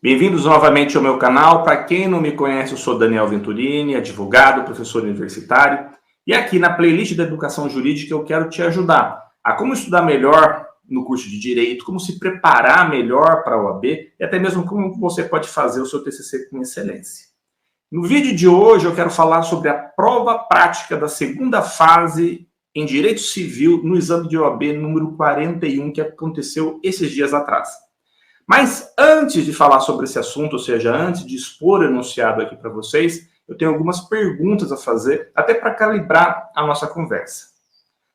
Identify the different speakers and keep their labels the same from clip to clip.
Speaker 1: Bem-vindos novamente ao meu canal. Para quem não me conhece, eu sou Daniel Venturini, advogado, professor universitário. E aqui na playlist da Educação Jurídica eu quero te ajudar a como estudar melhor no curso de Direito, como se preparar melhor para a OAB e até mesmo como você pode fazer o seu TCC com excelência. No vídeo de hoje eu quero falar sobre a prova prática da segunda fase em Direito Civil no exame de OAB número 41 que aconteceu esses dias atrás. Mas antes de falar sobre esse assunto, ou seja, antes de expor o enunciado aqui para vocês, eu tenho algumas perguntas a fazer, até para calibrar a nossa conversa.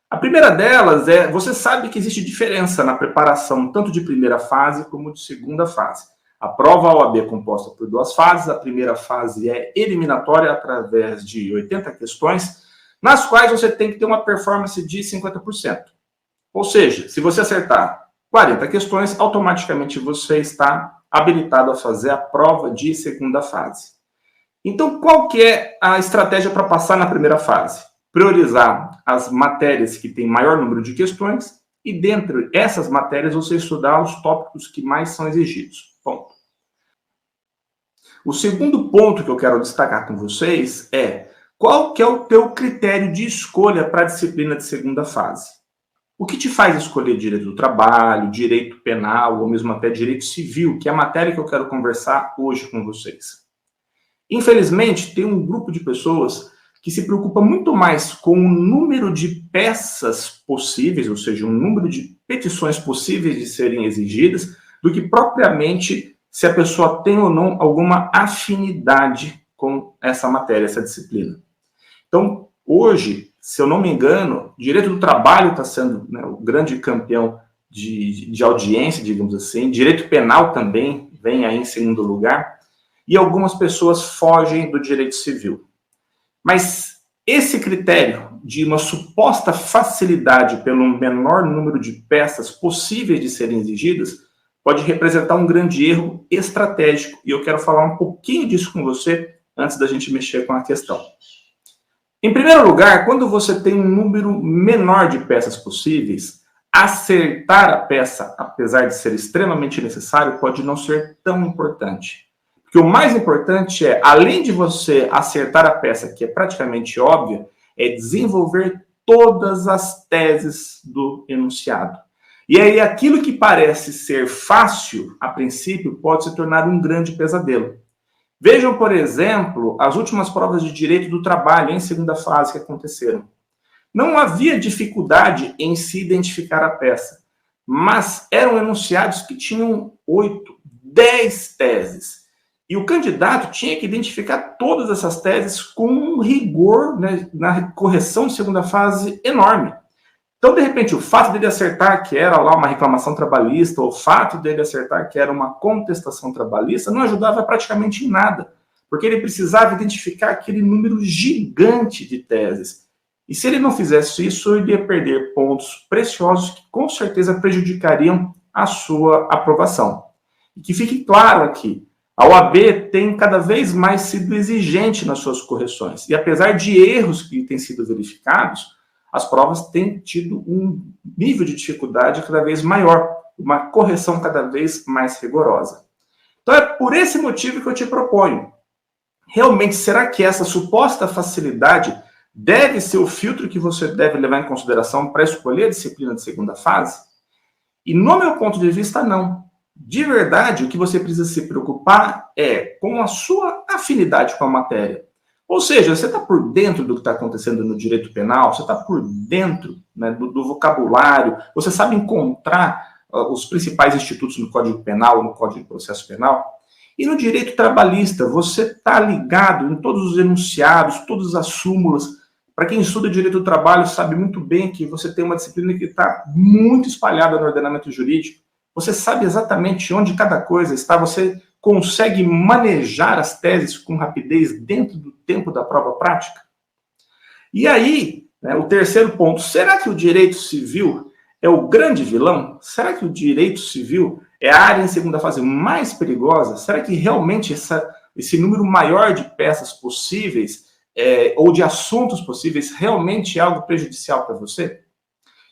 Speaker 1: A primeira delas é, você sabe que existe diferença na preparação tanto de primeira fase como de segunda fase. A prova OAB é composta por duas fases, a primeira fase é eliminatória através de 80 questões, nas quais você tem que ter uma performance de 50%. Ou seja, se você acertar 40 questões, automaticamente você está habilitado a fazer a prova de segunda fase. Então, qual que é a estratégia para passar na primeira fase? Priorizar as matérias que têm maior número de questões e, dentre essas matérias, você estudar os tópicos que mais são exigidos. Ponto. O segundo ponto que eu quero destacar com vocês é qual que é o teu critério de escolha para a disciplina de segunda fase. O que te faz escolher direito do trabalho, direito penal ou mesmo até direito civil, que é a matéria que eu quero conversar hoje com vocês? Infelizmente, tem um grupo de pessoas que se preocupa muito mais com o número de peças possíveis, ou seja, o número de petições possíveis de serem exigidas, do que propriamente se a pessoa tem ou não alguma afinidade com essa matéria, essa disciplina. Então, hoje, se eu não me engano, direito do trabalho está sendo, né, o grande campeão de audiência, digamos assim. Direito penal também vem aí em segundo lugar. E algumas pessoas fogem do direito civil. Mas esse critério de uma suposta facilidade pelo menor número de peças possíveis de serem exigidas pode representar um grande erro estratégico. E eu quero falar um pouquinho disso com você antes da gente mexer com a questão. Em primeiro lugar, quando você tem um número menor de peças possíveis, acertar a peça, apesar de ser extremamente necessário, pode não ser tão importante. Porque o mais importante é, além de você acertar a peça, que é praticamente óbvia, é desenvolver todas as teses do enunciado. E aí aquilo que parece ser fácil, a princípio, pode se tornar um grande pesadelo. Vejam, por exemplo, as últimas provas de direito do trabalho em segunda fase que aconteceram. Não havia dificuldade em se identificar a peça, mas eram enunciados que tinham 8, 10 teses. E o candidato tinha que identificar todas essas teses com um rigor, né, na correção de segunda fase enorme. Então, de repente, o fato dele acertar que era lá uma reclamação trabalhista, ou o fato dele acertar que era uma contestação trabalhista, não ajudava praticamente em nada, porque ele precisava identificar aquele número gigante de teses. E se ele não fizesse isso, ele ia perder pontos preciosos que com certeza prejudicariam a sua aprovação. E que fique claro aqui, a OAB tem cada vez mais sido exigente nas suas correções. E apesar de erros que têm sido verificados, as provas têm tido um nível de dificuldade cada vez maior, uma correção cada vez mais rigorosa. Então é por esse motivo que eu te proponho. Realmente, será que essa suposta facilidade deve ser o filtro que você deve levar em consideração para escolher a disciplina de segunda fase? E no meu ponto de vista, não. De verdade, o que você precisa se preocupar é com a sua afinidade com a matéria. Ou seja, você está por dentro do que está acontecendo no direito penal, você está por dentro, né, do vocabulário, você sabe encontrar os principais institutos no Código Penal, no Código de Processo Penal. E no direito trabalhista, você está ligado em todos os enunciados, todas as súmulas. Para quem estuda direito do trabalho, sabe muito bem que você tem uma disciplina que está muito espalhada no ordenamento jurídico. Você sabe exatamente onde cada coisa está, você consegue manejar as teses com rapidez dentro do tempo da prova prática? E aí, né, o terceiro ponto, será que o direito civil é o grande vilão? Será que o direito civil é a área em segunda fase mais perigosa? Será que realmente esse número maior de peças possíveis ou de assuntos possíveis realmente é algo prejudicial para você?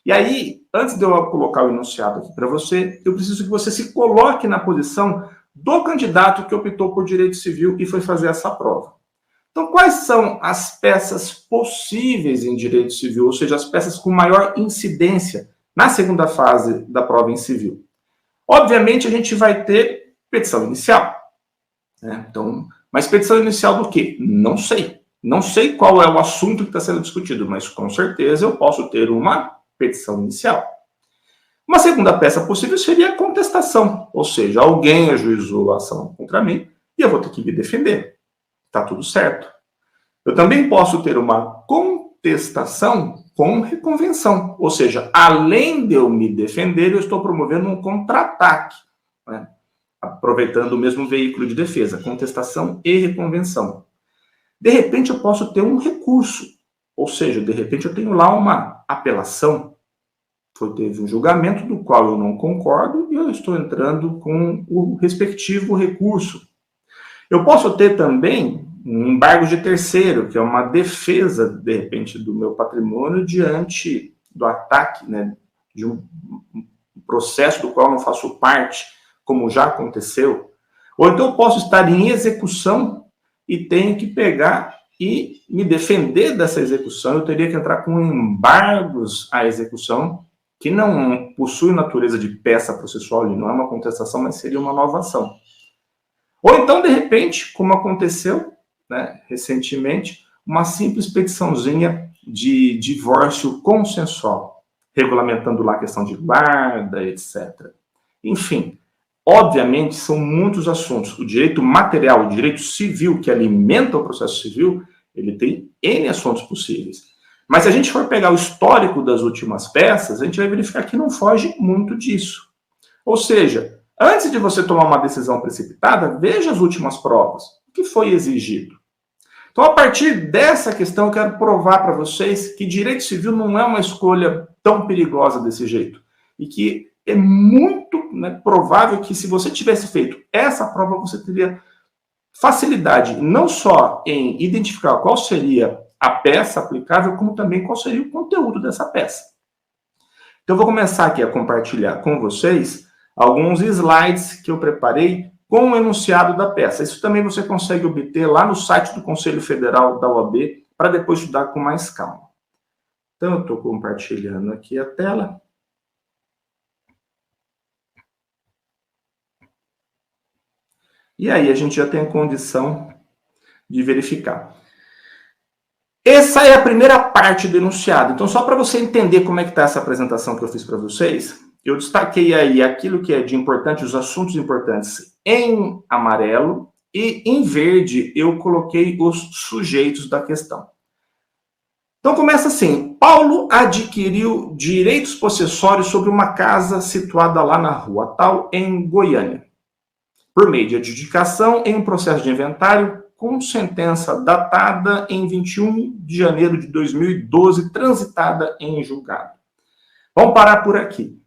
Speaker 1: E aí, antes de eu colocar o enunciado aqui para você, eu preciso que você se coloque na posição do candidato que optou por direito civil e foi fazer essa prova. Então, quais são as peças possíveis em direito civil, ou seja, as peças com maior incidência na segunda fase da prova em civil? Obviamente, a gente vai ter petição inicial, né? Então, mas petição inicial do quê? Não sei. Não sei qual é o assunto que está sendo discutido, mas com certeza eu posso ter uma petição inicial. Uma segunda peça possível seria a contestação, ou seja, alguém ajuizou a ação contra mim e eu vou ter que me defender. Está tudo certo. Eu também posso ter uma contestação com reconvenção, ou seja, além de eu me defender, eu estou promovendo um contra-ataque, né? Aproveitando o mesmo veículo de defesa, contestação e reconvenção. De repente, eu posso ter um recurso, ou seja, de repente eu tenho lá uma apelação. Teve um julgamento do qual eu não concordo e eu estou entrando com o respectivo recurso. Eu posso ter também um embargo de terceiro, que é uma defesa, de repente, do meu patrimônio diante do ataque, né, de um processo do qual eu não faço parte, como já aconteceu. Ou então eu posso estar em execução e tenho que pegar e me defender dessa execução. Eu teria que entrar com embargos à execução, que não possui natureza de peça processual, não é uma contestação, mas seria uma nova ação. Ou então, de repente, como aconteceu, né, recentemente, uma simples petiçãozinha de divórcio consensual, regulamentando lá a questão de guarda, etc. Enfim, obviamente, são muitos assuntos. O direito material, o direito civil, que alimenta o processo civil, ele tem N assuntos possíveis. Mas se a gente for pegar o histórico das últimas peças, a gente vai verificar que não foge muito disso. Ou seja, antes de você tomar uma decisão precipitada, veja as últimas provas. O que foi exigido? Então, a partir dessa questão, eu quero provar para vocês que direito civil não é uma escolha tão perigosa desse jeito. E que é muito, né, provável que se você tivesse feito essa prova, você teria facilidade não só em identificar qual seria a peça aplicável, como também qual seria o conteúdo dessa peça. Então, eu vou começar aqui a compartilhar com vocês alguns slides que eu preparei com o enunciado da peça. Isso também você consegue obter lá no site do Conselho Federal da OAB, para depois estudar com mais calma. Então, eu estou compartilhando aqui a tela. E aí a gente já tem a condição de verificar. Essa é a primeira parte do enunciado. Então, só para você entender como é que está essa apresentação que eu fiz para vocês, eu destaquei aí aquilo que é de importante, os assuntos importantes em amarelo, e em verde eu coloquei os sujeitos da questão. Então, começa assim: Paulo adquiriu direitos possessórios sobre uma casa situada lá na rua tal, em Goiânia, por meio de adjudicação em um processo de inventário, com sentença datada em 21 de janeiro de 2012, transitada em julgado. Vamos parar por aqui.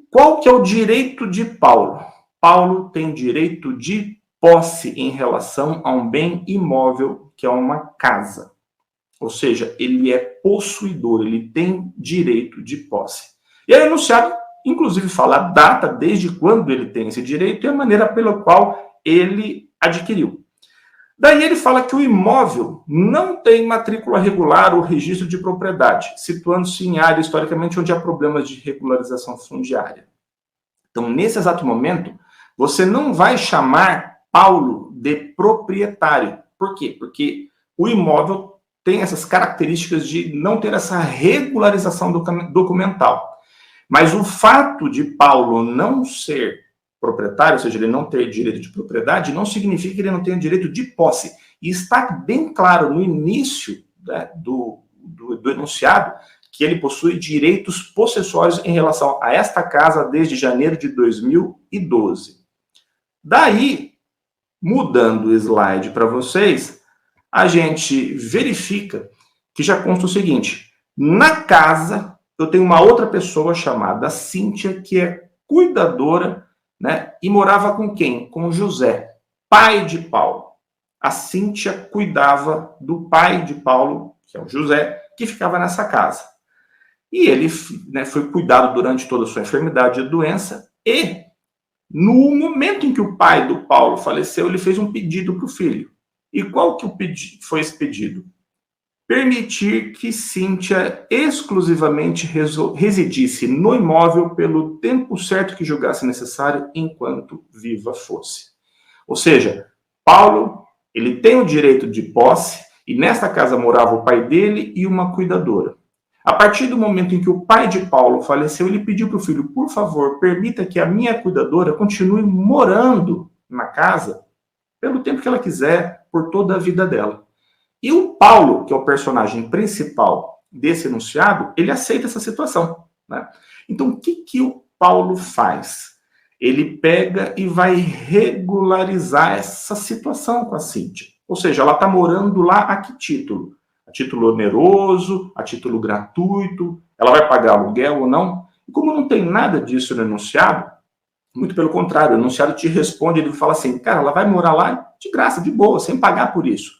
Speaker 1: Qual que é o direito de Paulo? Paulo tem direito de posse em relação a um bem imóvel, que é uma casa. Ou seja, ele é possuidor, ele tem direito de posse. E aí o enunciado, inclusive, fala a data desde quando ele tem esse direito e a maneira pela qual ele adquiriu. Daí ele fala que o imóvel não tem matrícula regular ou registro de propriedade, situando-se em área historicamente onde há problemas de regularização fundiária. Então, nesse exato momento, você não vai chamar Paulo de proprietário. Por quê? Porque o imóvel tem essas características de não ter essa regularização documental. Mas o fato de Paulo não ser proprietário, ou seja, ele não ter direito de propriedade, não significa que ele não tenha direito de posse. E está bem claro no início, né, do enunciado que ele possui direitos possessórios em relação a esta casa desde janeiro de 2012. Daí, mudando o slide para vocês, a gente verifica que já consta o seguinte: na casa eu tenho uma outra pessoa chamada Cíntia, que é cuidadora, né, e morava com quem? Com José, pai de Paulo. A Cíntia cuidava do pai de Paulo, que é o José, que ficava nessa casa. E ele, né, foi cuidado durante toda a sua enfermidade e doença, e No momento em que o pai do Paulo faleceu, ele fez um pedido para o filho. E qual que foi esse pedido? Permitir que Cíntia exclusivamente residisse no imóvel pelo tempo certo que julgasse necessário, enquanto viva fosse. Ou seja, Paulo, ele tem o direito de posse, e nesta casa morava o pai dele e uma cuidadora. A partir do momento em que o pai de Paulo faleceu, ele pediu para o filho, por favor, permita que a minha cuidadora continue morando na casa pelo tempo que ela quiser, por toda a vida dela. E o Paulo, que é o personagem principal desse enunciado, ele aceita essa situação, né? Então, o que o Paulo faz? Ele pega e vai regularizar essa situação com a Cíntia. Ou seja, ela está morando lá a que título? A título oneroso, a título gratuito, ela vai pagar aluguel ou não? E como não tem nada disso no enunciado, muito pelo contrário, o enunciado te responde, ele fala assim, cara, ela vai morar lá de graça, de boa, sem pagar por isso.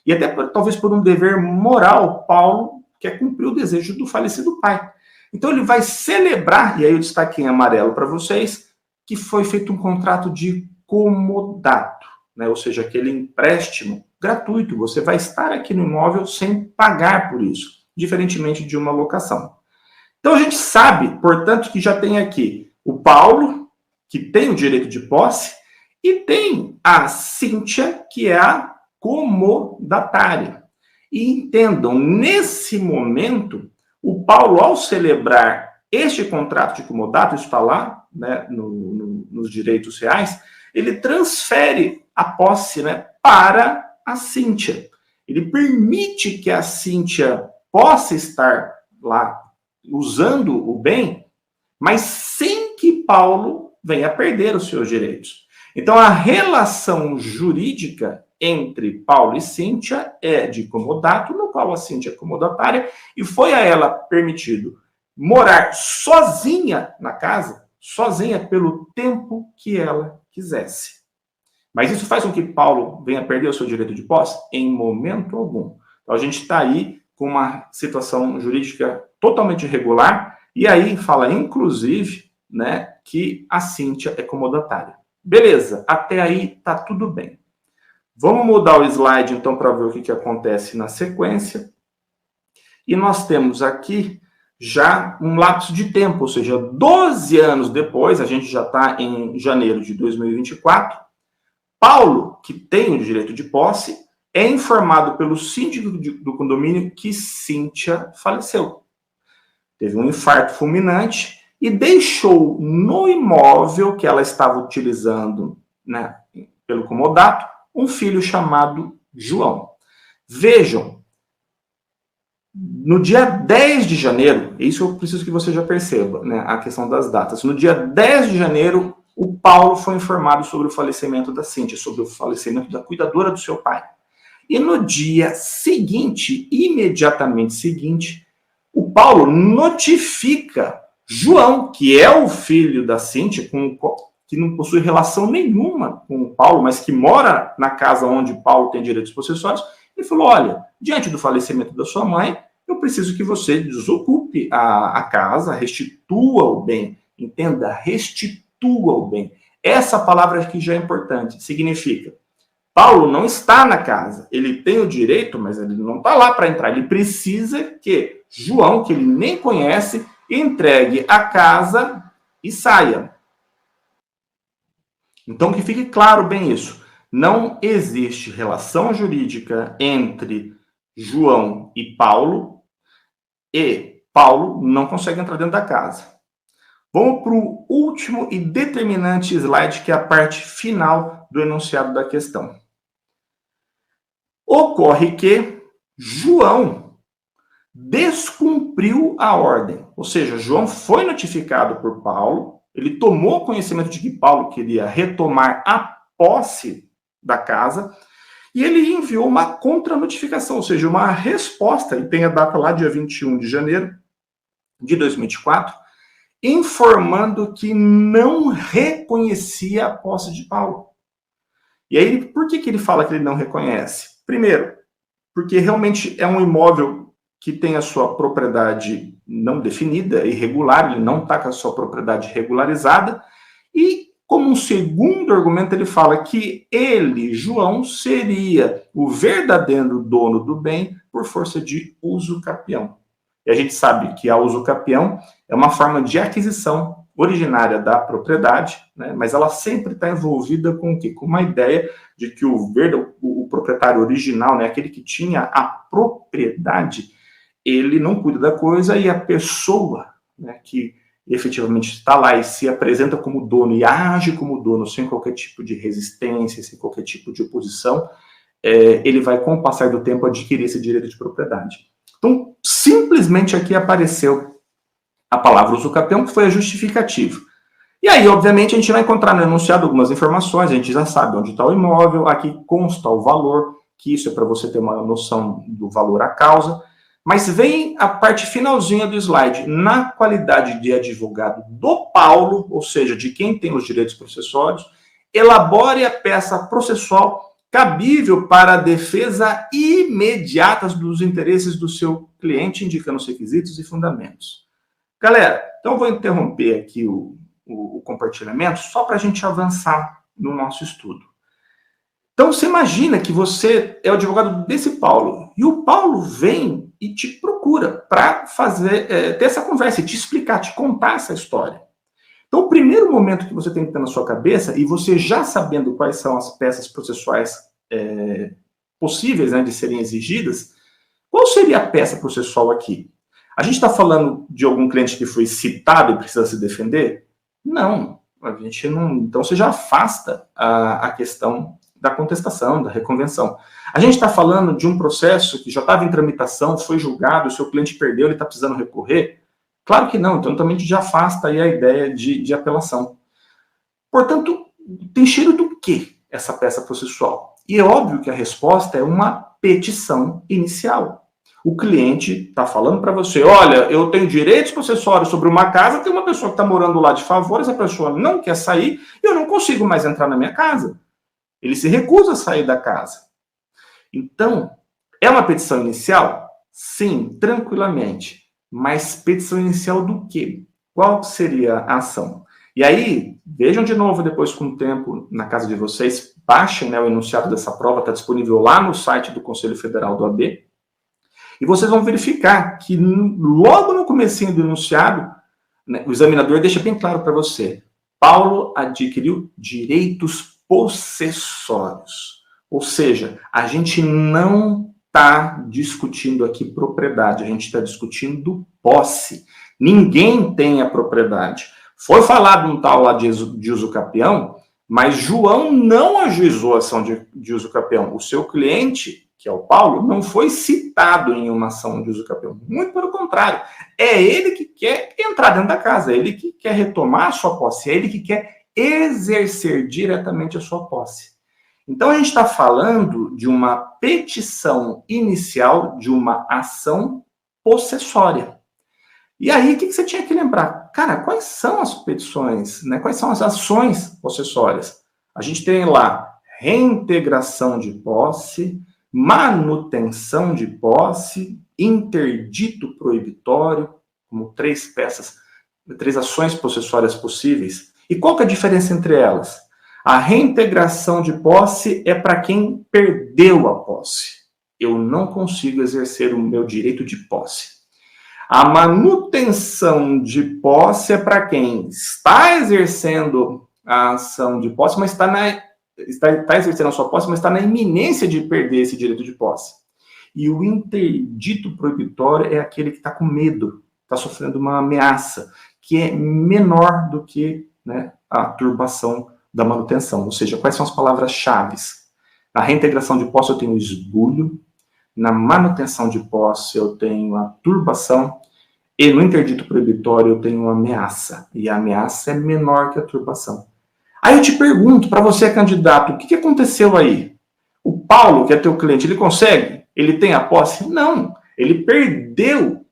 Speaker 1: E até talvez por um dever moral, Paulo quer cumprir o desejo do falecido pai. Então ele vai celebrar, e aí eu destaquei em amarelo para vocês, que foi feito um contrato de comodato, né? Ou seja, aquele empréstimo gratuito. Você vai estar aqui no imóvel sem pagar por isso, diferentemente de uma locação. Então a gente sabe, portanto, que já tem aqui o Paulo, que tem o direito de posse, e tem a Cíntia, que é a comodatária. E entendam, nesse momento, o Paulo, ao celebrar este contrato de comodato, isso está lá, né, nos direitos reais, ele transfere a posse, né, para a Cíntia. Ele permite que a Cíntia possa estar lá usando o bem, mas sem que Paulo venha a perder os seus direitos. Então, a relação jurídica entre Paulo e Cíntia é de comodato, no qual a Cíntia é comodatária, e foi a ela permitido morar sozinha na casa, sozinha pelo tempo que ela quisesse. Mas isso faz com que Paulo venha a perder o seu direito de posse? Em momento algum. Então, a gente está aí com uma situação jurídica totalmente irregular, e aí fala, inclusive, né, que a Cíntia é comodatária. Beleza, até aí tá tudo bem. Vamos mudar o slide, então, para ver o que acontece na sequência. E nós temos aqui já um lapso de tempo, ou seja, 12 anos depois, a gente já está em janeiro de 2024, Paulo, que tem o direito de posse, é informado pelo síndico do condomínio que Cíntia faleceu. Teve um infarto fulminante e deixou no imóvel que ela estava utilizando, né, pelo comodato, um filho chamado João. Vejam, no dia 10 de janeiro, isso eu preciso que você já perceba, né, a questão das datas. No dia 10 de janeiro, o Paulo foi informado sobre o falecimento da Cíntia, sobre o falecimento da cuidadora do seu pai. E no dia seguinte, imediatamente seguinte, o Paulo notifica João, que é o filho da Cíntia, que não possui relação nenhuma com o Paulo, mas que mora na casa onde Paulo tem direitos possessórios, ele falou, olha, diante do falecimento da sua mãe, eu preciso que você desocupe a casa, restitua o bem. Entenda, restitua o bem. Essa palavra aqui já é importante, significa, Paulo não está na casa, ele tem o direito, mas ele não está lá para entrar, ele precisa que João, que ele nem conhece, entregue a casa e saia. Então, que fique claro bem isso. Não existe relação jurídica entre João e Paulo não consegue entrar dentro da casa. Vamos para o último e determinante slide, que é a parte final do enunciado da questão. Ocorre que João descumpriu a ordem, ou seja, João foi notificado por Paulo, ele tomou conhecimento de que Paulo queria retomar a posse da casa, e ele enviou uma contranotificação, ou seja, uma resposta, e tem a data lá, dia 21 de janeiro de 2024, informando que não reconhecia a posse de Paulo. E aí, por que ele fala que ele não reconhece? Primeiro, porque realmente é um imóvel que tem a sua propriedade não definida, irregular, ele não está com a sua propriedade regularizada, e Como um segundo argumento, ele fala que ele, João, seria o verdadeiro dono do bem por força de uso capião. E a gente sabe que a uso capião é uma forma de aquisição originária da propriedade, né? Mas ela sempre está envolvida com o quê? Com uma ideia de que o proprietário original, né, aquele que tinha a propriedade, ele não cuida da coisa e a pessoa, né, que efetivamente está lá e se apresenta como dono e age como dono sem qualquer tipo de resistência, sem qualquer tipo de oposição, ele vai, com o passar do tempo, adquirir esse direito de propriedade. Então, simplesmente aqui apareceu a palavra usucapião, que foi a justificativa. E aí, obviamente, a gente vai encontrar no enunciado algumas informações, a gente já sabe onde está o imóvel, aqui consta o valor, que isso é para você ter uma noção do valor à causa, mas vem a parte finalzinha do slide, na qualidade de advogado do Paulo, ou seja, de quem tem os direitos processórios, elabore a peça processual cabível para a defesa imediata dos interesses do seu cliente, indicando os requisitos e fundamentos. Galera, então eu vou interromper aqui o compartilhamento só para a gente avançar no nosso estudo. Então, você imagina que você é o advogado desse Paulo, e o Paulo vem e te procura para ter essa conversa, e te explicar, te contar essa história. Então, o primeiro momento que você tem que ter na sua cabeça, e você já sabendo quais são as peças processuais possíveis, né, de serem exigidas, qual seria a peça processual aqui? A gente está falando de algum cliente que foi citado e precisa se defender? Não, a gente não. Então, você já afasta a questão da contestação, da reconvenção. A gente está falando de um processo que já estava em tramitação, foi julgado, o seu cliente perdeu, ele está precisando recorrer? Claro que não, então também já afasta aí a ideia de apelação. Portanto, tem cheiro do quê essa peça processual? E é óbvio que a resposta é uma petição inicial. O cliente está falando para você, olha, eu tenho direitos processórios sobre uma casa, tem uma pessoa que está morando lá de favor, essa pessoa não quer sair, e eu não consigo mais entrar na minha casa. Ele se recusa a sair da casa. Então, é uma petição inicial? Sim, tranquilamente. Mas petição inicial do quê? Qual seria a ação? E aí, vejam de novo depois com o tempo na casa de vocês, baixem, né, o enunciado dessa prova, está disponível lá no site do Conselho Federal do AB, e vocês vão verificar que logo no comecinho do enunciado, né, o examinador deixa bem claro para você, Paulo adquiriu direitos possessórios. Ou seja, a gente não está discutindo aqui propriedade, a gente está discutindo posse. Ninguém tem a propriedade. Foi falado um tal lá de uso capião, mas João não ajuizou a ação de uso capião. O seu cliente, que é o Paulo, não foi citado em uma ação de uso capião. Muito pelo contrário. É ele que quer entrar dentro da casa, é ele que quer retomar a sua posse, é ele que quer exercer diretamente a sua posse. Então, a gente está falando de uma petição inicial de uma ação possessória. E aí, o que você tinha que lembrar? Cara, quais são as petições, né? Quais são as ações possessórias? A gente tem lá reintegração de posse, manutenção de posse, interdito proibitório, como três ações possessórias possíveis. E qual que é a diferença entre elas? A reintegração de posse é para quem perdeu a posse. Eu não consigo exercer o meu direito de posse. A manutenção de posse é para quem está exercendo a ação de posse, mas está exercendo a sua posse, mas está na iminência de perder esse direito de posse. E o interdito proibitório é aquele que está com medo, está sofrendo uma ameaça, que é menor do que, né, a turbação da manutenção. Ou seja, quais são as palavras-chave? Na reintegração de posse eu tenho o esbulho, na manutenção de posse eu tenho a turbação, e no interdito proibitório eu tenho a ameaça. E a ameaça é menor que a turbação. Aí eu te pergunto, para você, candidato, o que aconteceu aí? O Paulo, que é teu cliente, ele consegue? Ele tem a posse? Não. Ele perdeu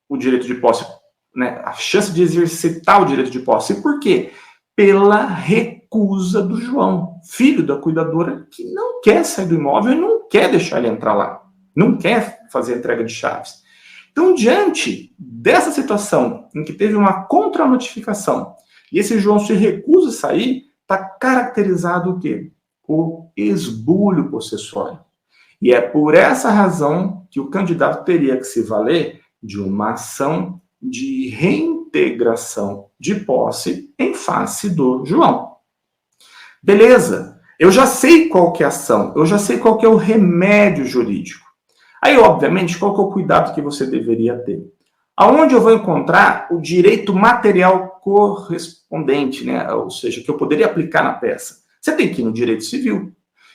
Speaker 1: o direito de posse, né? A chance de exercitar o direito de posse. E por quê? Pela recusa do João, filho da cuidadora, que não quer sair do imóvel e não quer deixar ele entrar lá. Não quer fazer a entrega de chaves. Então, diante dessa situação, em que teve uma contranotificação, e esse João se recusa a sair, está caracterizado o quê? O esbulho possessório. E é por essa razão que o candidato teria que se valer de uma ação de reintegração de posse em face do João. Beleza, eu já sei qual que é a ação, eu já sei qual que é o remédio jurídico. Aí, obviamente, qual que é o cuidado que você deveria ter? Aonde eu vou encontrar o direito material correspondente, né? Ou seja, que eu poderia aplicar na peça? Você tem que ir no direito civil.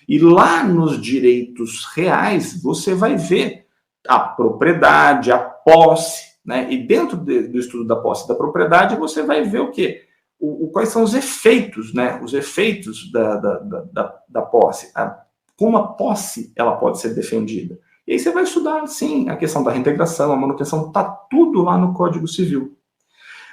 Speaker 1: E lá nos direitos reais, você vai ver a propriedade, a posse, né? E dentro do estudo da posse e da propriedade, você vai ver o quê? Quais são os efeitos, né? Os efeitos da posse. Como a posse ela pode ser defendida. E aí você vai estudar, sim, a questão da reintegração, a manutenção, está tudo lá no Código Civil.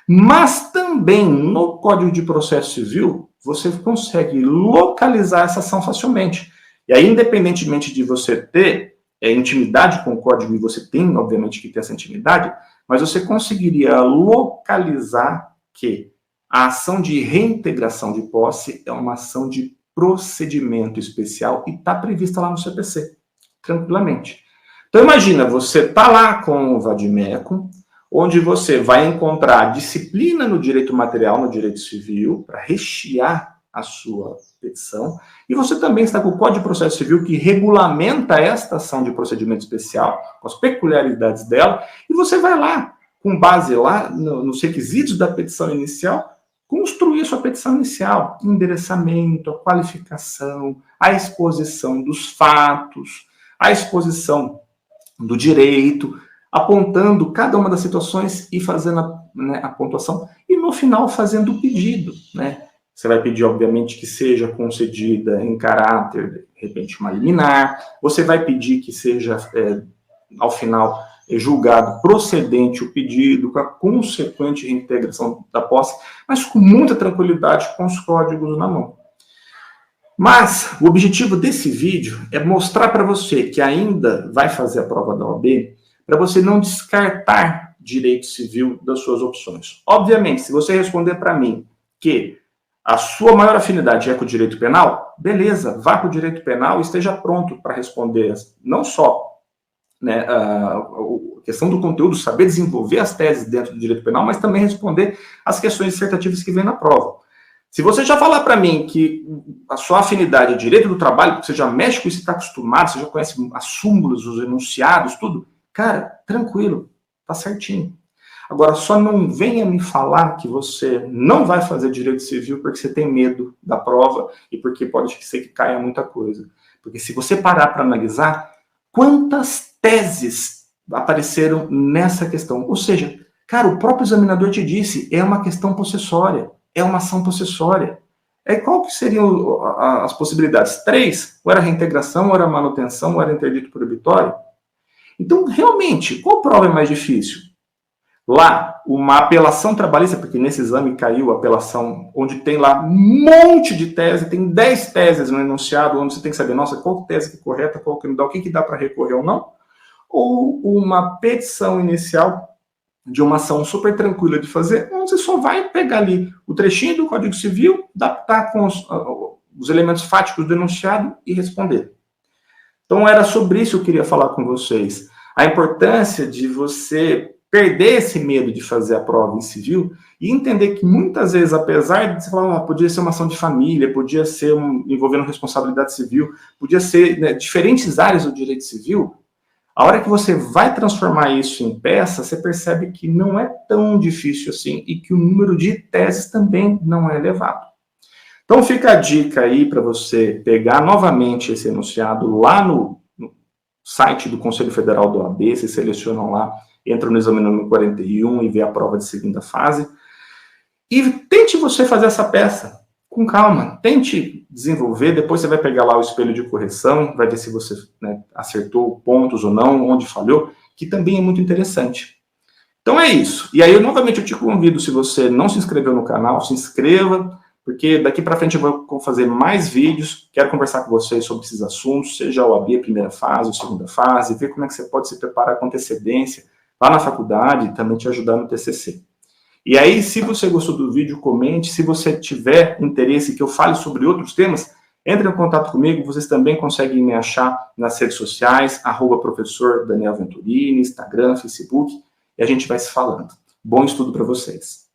Speaker 1: Mas também no Código de Processo Civil, você consegue localizar essa ação facilmente. E aí, independentemente de você ter intimidade com o código, e você tem, obviamente, que ter essa intimidade, mas você conseguiria localizar que a ação de reintegração de posse é uma ação de procedimento especial e está prevista lá no CPC, tranquilamente. Então, imagina, você está lá com o vadimeco, onde você vai encontrar disciplina no direito material, no direito civil, para rechear a sua petição, e você também está com o Código de Processo Civil, que regulamenta esta ação de procedimento especial, com as peculiaridades dela, e você vai lá, com base lá nos requisitos da petição inicial, construir a sua petição inicial, endereçamento, a qualificação, a exposição dos fatos, a exposição do direito, apontando cada uma das situações e fazendo a pontuação, e no final fazendo o pedido, né? Você vai pedir, obviamente, que seja concedida em caráter, de repente, uma liminar, você vai pedir que seja, ao final, julgado procedente o pedido, com a consequente reintegração da posse, mas com muita tranquilidade, com os códigos na mão. Mas o objetivo desse vídeo é mostrar para você que ainda vai fazer a prova da OAB, para você não descartar direito civil das suas opções. Obviamente, se você responder para mim que a sua maior afinidade é com o direito penal, beleza, vá para o direito penal e esteja pronto para responder não só, né, a questão do conteúdo, saber desenvolver as teses dentro do direito penal, mas também responder as questões dissertativas que vêm na prova. Se você já falar para mim que a sua afinidade é direito do trabalho, porque você já mexe com isso, está acostumado, você já conhece as súmulas, os enunciados, tudo, cara, tranquilo, tá certinho. Agora, só não venha me falar que você não vai fazer direito civil porque você tem medo da prova e porque pode ser que caia muita coisa. Porque se você parar para analisar, quantas teses apareceram nessa questão? Ou seja, cara, o próprio examinador te disse, é uma questão possessória, é uma ação possessória. Qual que seriam as possibilidades? 3, ou era reintegração, ou era manutenção, ou era interdito proibitório? Então, realmente, qual prova é mais difícil? Lá, uma apelação trabalhista, porque nesse exame caiu a apelação, onde tem lá um monte de tese, tem 10 teses no enunciado, onde você tem que saber, nossa, qual tese que é correta, qual que não dá, o que dá para recorrer ou não? Ou uma petição inicial de uma ação super tranquila de fazer, onde você só vai pegar ali o trechinho do Código Civil, adaptar com os elementos fáticos do enunciado e responder. Então, era sobre isso que eu queria falar com vocês. A importância de você perder esse medo de fazer a prova em civil e entender que muitas vezes, apesar de você falar, podia ser uma ação de família, podia ser envolvendo responsabilidade civil, podia ser, né, diferentes áreas do direito civil, a hora que você vai transformar isso em peça, você percebe que não é tão difícil assim e que o número de teses também não é elevado. Então fica a dica aí para você pegar novamente esse enunciado lá no site do Conselho Federal do OAB, vocês selecionam lá, entram no exame número 41 e vê a prova de segunda fase. E tente você fazer essa peça com calma, tente desenvolver, depois você vai pegar lá o espelho de correção, vai ver se você, né, acertou pontos ou não, onde falhou, que também é muito interessante. Então é isso. E aí, novamente, eu te convido, se você não se inscreveu no canal, se inscreva, porque daqui para frente eu vou fazer mais vídeos, quero conversar com vocês sobre esses assuntos, seja a OAB, primeira fase ou segunda fase, ver como é que você pode se preparar com antecedência lá na faculdade e também te ajudar no TCC. E aí, se você gostou do vídeo, comente. Se você tiver interesse que eu fale sobre outros temas, entre em contato comigo. Vocês também conseguem me achar nas redes sociais, @professor Daniel Venturini, Instagram, Facebook, e a gente vai se falando. Bom estudo para vocês.